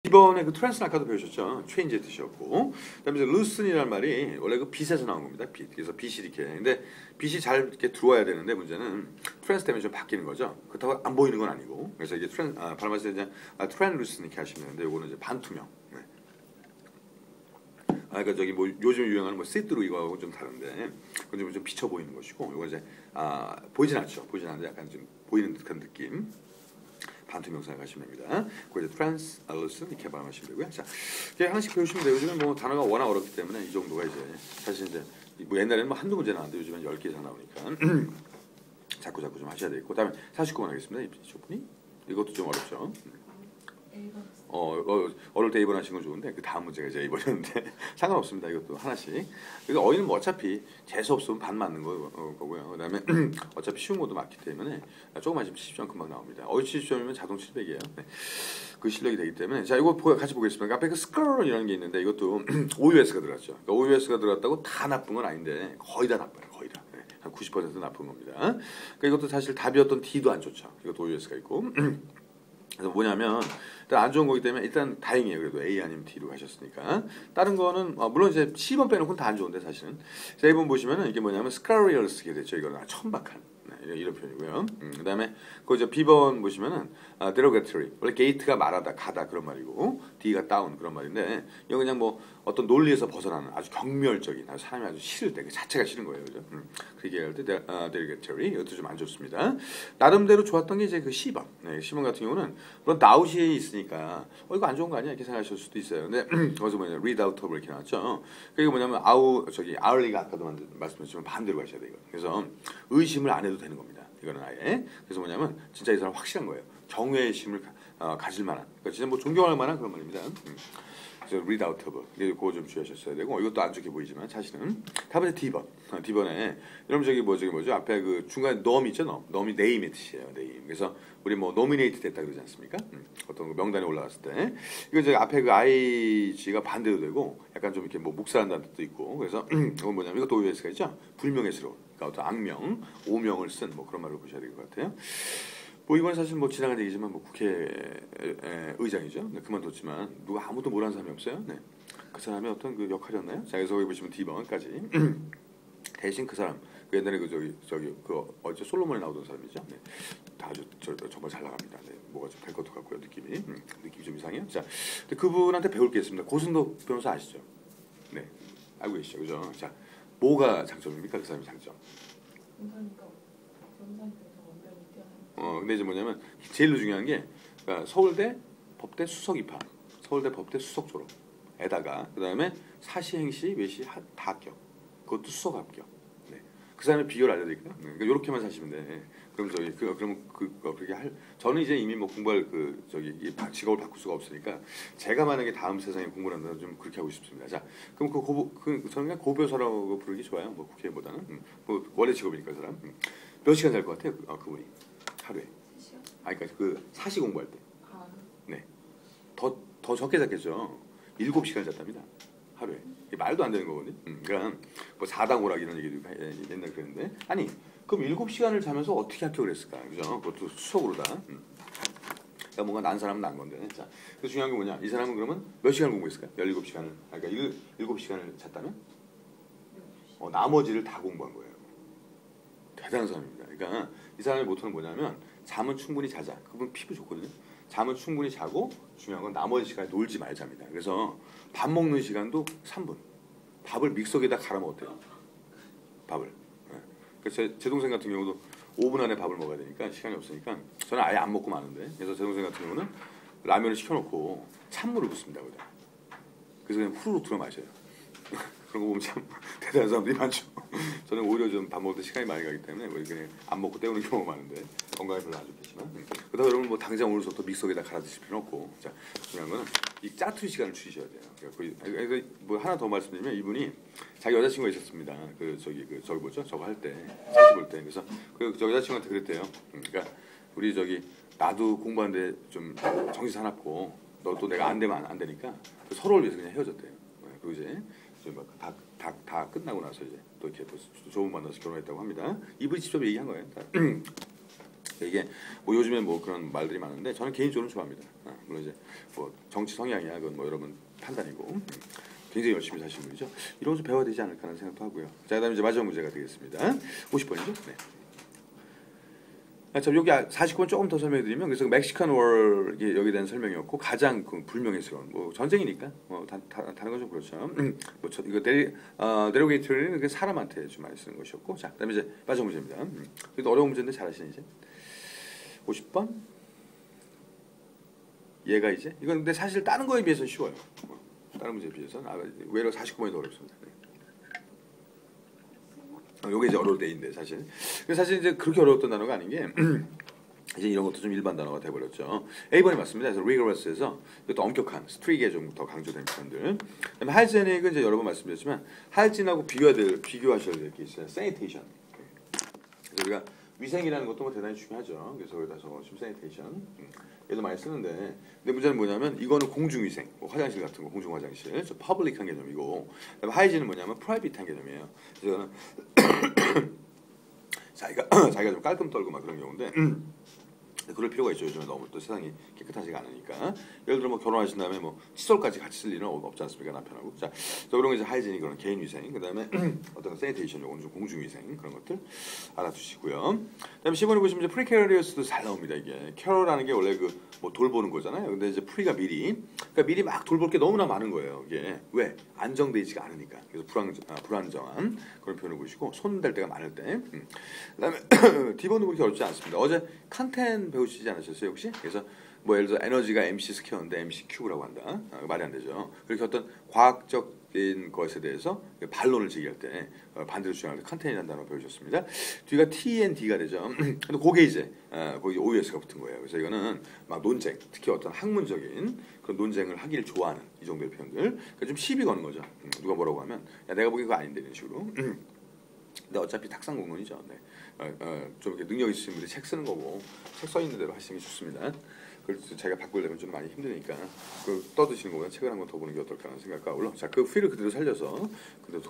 이번에 그 트랜스는 아까도 배우셨죠. 체인지의 뜻이었고, 그다음에 이제 루슨이라는 말이 원래 그 빛에서 나온 겁니다. 빛. 그래서 빛이 이렇게. 근데 빛이 잘 이렇게 들어와야 되는데 문제는 트랜스 때문에 좀 바뀌는 거죠. 그렇다고 안 보이는 건 아니고. 그래서 이게 발음하실 때 이제 트랜루슨 이렇게 하시면 되는데 이거는 이제 반투명. 네. 그러니까 저기 뭐 요즘 유행하는 뭐 시트루 이거하고 좀 다른데 그건 좀 비쳐 보이는 것이고 이거 이제 보이진 않죠. 보이진 않는데 약간 좀 보이는 듯한 느낌. 반투명 생각하시면 됩니다. 그 이제 트랜스루슨 이렇게 발음하시면 되고요. 자, 이게 하나씩 배우시면 돼요. 요즘은 뭐 단어가 워낙 어렵기 때문에 이 정도가 이제 사실 이제 뭐 옛날에는 뭐 한두 문제 나왔는데 요즘은 10개 이상 나오니까 자꾸 좀 하셔야 되겠고. 그다음에 49번 하겠습니다. 이분이 이것도 좀 어렵죠. 어릴 때 2번 하신 건 좋은데 그 다음 문제가 이제 2번이었는데 상관없습니다. 이것도 하나씩. 그러니까 어휘는 뭐 어차피 재수 없으면 반 맞는 거고요. 그다음에 어차피 쉬운 것도 맞기 때문에 조금만 있으면 70점 금방 나옵니다. 어휘 70점이면 자동 700이에요. 네. 그 실력이 되기 때문에 자 이거 같이 보겠습니다. 앞에 그 스컬이라는 게 있는데 이것도 OUS가 들어갔죠. 그러니까 OUS가 들어갔다고 다 나쁜 건 아닌데 거의 다 나빠요. 거의 다. 네. 한 90% 나쁜 겁니다. 그러니까 이것도 사실 답이었던 D도 안 좋죠. 이것도 OUS가 있고. 그래서 뭐냐면 일단 안 좋은 거기 때문에 일단 다행이에요. 그래도 A 아니면 D로 가셨으니까. 다른 거는 물론 이제 C번 빼놓고는 다 안 좋은데 사실은. 자, 1번 보시면은 이게 뭐냐면 scurrilous게 됐죠. 이거는 천박한. 이런 표현이고요. 그다음에 그 이제 B번 보시면은 derogatory. 원래 gate가 말하다, 가다 그런 말이고 D가 down 그런 말인데 이건 그냥 뭐 어떤 논리에서 벗어나는 아주 경멸적인 사람이 아주 싫을 때 그 자체가 싫은 거예요. 그죠? 그 얘기할 때 derogatory 이것도 좀 안 좋습니다. 나름대로 좋았던 게 이제 그 C번. 네, C번 같은 경우는 물론 나웃이 있으니까 이거 안 좋은 거 아니야 이렇게 생각하실 수도 있어요. 근데 거기서 뭐냐 read out of 이렇게 나왔죠. 그게 뭐냐면 hourly가 아까도 말씀드렸지만 반대로 가셔야 돼요. 그래서 의심을 안 해도 되는 겁니다. 이거는 아예. 그래서 뭐냐면 진짜 이 사람 확실한 거예요. 정외의 심을 가질 만한. 그러니까 진짜 뭐 존경할 만한 그런 말입니다. 그래서 read out of. 그거 좀 주의하셨어야 되고 이것도 안 좋게 보이지만 사실은 다음에 D번. D번에 여러분 뭐죠? 앞에 그 중간에 넘 있죠? 넘이 name의 뜻이에요. name. 그래서 우리 뭐 nominate 됐다 그러지 않습니까? 어떤 명단에 올라갔을 때 이거 이제 앞에 그 IG가 반대도 되고 약간 좀 이렇게 뭐 묵살한다는 뜻도 있고 그래서 이건 뭐냐면 이것도 OUS가 있죠? 불명예스러운. 그러니까 어떤 악명, 오명을 쓴 뭐 그런 말로 보셔야 될 것 같아요. 뭐 이건 사실 뭐 지나간 얘기지만 뭐 국회 의장이죠. 네, 그만뒀지만 누가 아무도 모르는 사람이 없어요. 네. 그 사람의 어떤 그 역할이었나요? 자, 여기서 보시면 D번까지 대신 그 사람 그 옛날에 그 어제 솔로몬에 나오던 사람이죠. 네. 다 아주 정말 잘 나갑니다. 네. 뭐가 좀 될 것도 같고요. 느낌이 좀 이상해요. 자, 근데 그분한테 배울 게 있습니다. 고승도 변호사 아시죠? 네, 알고 계시죠, 그죠? 자, 뭐가 장점입니까? 그 사람의 장점. 근데 이제 뭐냐면 제일 중요한 게 그러니까 서울대 법대 수석 입학, 서울대 법대 수석 졸업에다가 그 다음에 사시행시 외시 다 합격, 그것도 수석 합격. 네. 그 사람의 비결 알려드릴까요? 네. 그러니까 이렇게만 사시면 돼. 그럼 그렇게 저는 이제 이미 뭐 공부할 이 직업을 바꿀 수가 없으니까 제가 만약에 다음 세상에 공부를 한다면 좀 그렇게 하고 싶습니다. 자, 그럼 저는 그냥 고교사라고 부르기 좋아요. 뭐 국회의원보다는 뭐 원래 직업이니까 그 사람 몇 시간 잘 것 같아요? 그분이 하루에. 그러니까 그 사시 공부할 때. 네. 더 적게 잤겠죠. 7시간 잤답니다. 하루에. 이게 말도 안 되는 거거든요. 그러니까 뭐 4당 오락 이런 얘기도 옛날 그랬는데 아니 그럼 7시간을 자면서 어떻게 합격을 했을까? 그죠? 그것도 수석으로 다. 그러니까 뭔가 난 사람은 난 건데. 자, 그 중요한 게 뭐냐? 이 사람은 그러면 몇 시간 공부했을까요? 17시간을. 그러니까 7시간을 잤다면 나머지를 다 공부한 거예요. 대단한 사람입니다. 그러니까 이 사람의 모토는 뭐냐면 잠은 충분히 자자. 그분 피부 좋거든요. 잠은 충분히 자고 중요한 건 나머지 시간에 놀지 말자입니다. 그래서 밥 먹는 시간도 3분. 밥을 믹서기에다 갈아 먹었대요. 밥을. 그래서 제 동생 같은 경우도 5분 안에 밥을 먹어야 되니까 시간이 없으니까 저는 아예 안 먹고 마는데 그래서 제 동생 같은 경우는 라면을 시켜놓고 찬물을 붓습니다. 거기다. 그래서 그냥 후루룩 들어 마셔요. 그런 거 보면 참 대단한 사람들이 많죠. 저는 오히려 좀 밥 먹을 때 시간이 많이 가기 때문에 뭐 그냥 안 먹고 때우는 경우가 많은데 건강에 별로 안 좋겠지만 그러다 여러분 뭐 당장 오늘부터 믹서기에다 갈아 드실 필요는 없고 자 중요한 거는 이 짜투리 시간을 줄이셔야 돼요. 그러니까 뭐 하나 더 말씀드리면 이분이 자기 여자친구가 있었습니다. 저기 뭐죠? 저거 할 때 사진 볼 때 그래서 저 여자친구한테 그랬대요. 그러니까 우리 나도 공부하는데 좀 정신 사납고 너 또 내가 안 되면 안 되니까 서로를 위해서 그냥 헤어졌대요. 그리고 이제 다 끝나고 나서 이제 또 이렇게 또 좋은 만나서 결혼했다고 합니다. 이분이 직접 얘기한 거예요. 이게 뭐 요즘에 뭐 그런 말들이 많은데 저는 개인적으로 좋아합니다. 물론 이제 뭐 정치 성향이야 그건 뭐 여러분 판단이고 굉장히 열심히 사신 분이죠. 이런 것도 배워야 되지 않을까 하는 생각도 하고요. 자, 그다음에 이제 마지막 문제가 되겠습니다. 50번이죠. 네. 자, 여기 49번 조금 더 설명해드리면 그래서 멕시칸 월 여기에 대한 설명이었고 가장 그 불명예스러운 뭐 전쟁이니까 다른 건 좀 그렇죠. 뭐 이거 데로게이터리는 사람한테 좀 많이 쓰는 것이었고 자 그다음에 이제 마지막 문제입니다. 그래도 어려운 문제인데 잘하시네 이제 50번 얘가 이제 이건 근데 사실 다른 거에 비해서 쉬워요. 다른 문제에 비해서는 외로 49번이 더 어렵습니다. 요게 이제 어려울 때인데 사실. 사실 이제 그렇게 어려웠던 단어가 아닌 게 이제 이런 것도 좀 일반 단어가 돼버렸죠. A번이 맞습니다. 그래서 rigorous에서 또 엄격한, strict에 좀 더 강조된 표현들. 그다음에 hygienic 이제 여러 번 말씀드렸지만 hygien하고 비교하셔야 될 게 있어요. sanitation. 그래서 우리가 위생이라는 것도 뭐 대단히 중요하죠. 그래서 거기다 적어주시면 sanitation. 얘도 많이 쓰는데 근데 문제는 뭐냐면 이거는 공중위생, 뭐 화장실 같은 거 공중 화장실, public한 개념이고 그다음에 hygien은 뭐냐면 private한 개념이에요. 그래서 자기가 좀 깔끔 떨고 막 그런 경우인데 그럴 필요가 있죠. 요즘에 너무 또 세상이 깨끗하지가 않으니까. 예를 들어 뭐 결혼하신 다음에 뭐 칫솔까지 같이 쓸 일은 없지 않습니까 남편하고. 자, 그런 거 이제 하이지닉 그런 개인 위생, 그다음에 어떤 세니테이션 요건 좀 공중 위생 그런 것들 알아두시고요. 그다음에 10번에 보시면 이제 프리캐리어스도 잘 나옵니다 이게. 캐럴라는 게 원래 그 뭐 돌보는 거잖아요. 근데 이제 프리가 그러니까 미리 막 돌볼 게 너무나 많은 거예요. 이게 왜 안정돼 있지가 않으니까. 그래서 불안정한 그런 표현을 보시고 손댈 때가 많을 때. 그다음에 D번도 그렇게 어렵지 않습니다. 어제 칸텐 배우시지 않으셨어요 혹시? 그래서 뭐 예를 들어 에너지가 MC 스퀘어인데 MC 큐브라고 한다. 말이 안 되죠. 그렇게 어떤 과학적인 것에 대해서 반론을 제기할 때 반대로 주장할 때 칸텐이라는 단어 배우셨습니다. 뒤가 T and D가 되죠. 근데 그게 이제 거기 OS가 붙은 거예요. 그래서 이거는 막 논쟁, 특히 어떤 학문적인 그런 논쟁을 하기를 좋아하는 이 정도의 표현들. 그러니까 좀 시비 거는 거죠. 누가 뭐라고 하면 야 내가 보기엔 그거 아닌데 이런 식으로. 근데 어차피 탁상 공론이죠. 네. 좀 이렇게 능력 있으신 분들이 책 쓰는 거고 책 써 있는 대로 하시는 게 좋습니다. 그래서 제가 바꾸려면 좀 많이 힘드니까 그 떠드시는 거보다 책을 한 권 더 보는 게 어떨까 하는 생각과 물론 자그 필을 그대로 살려서 그대로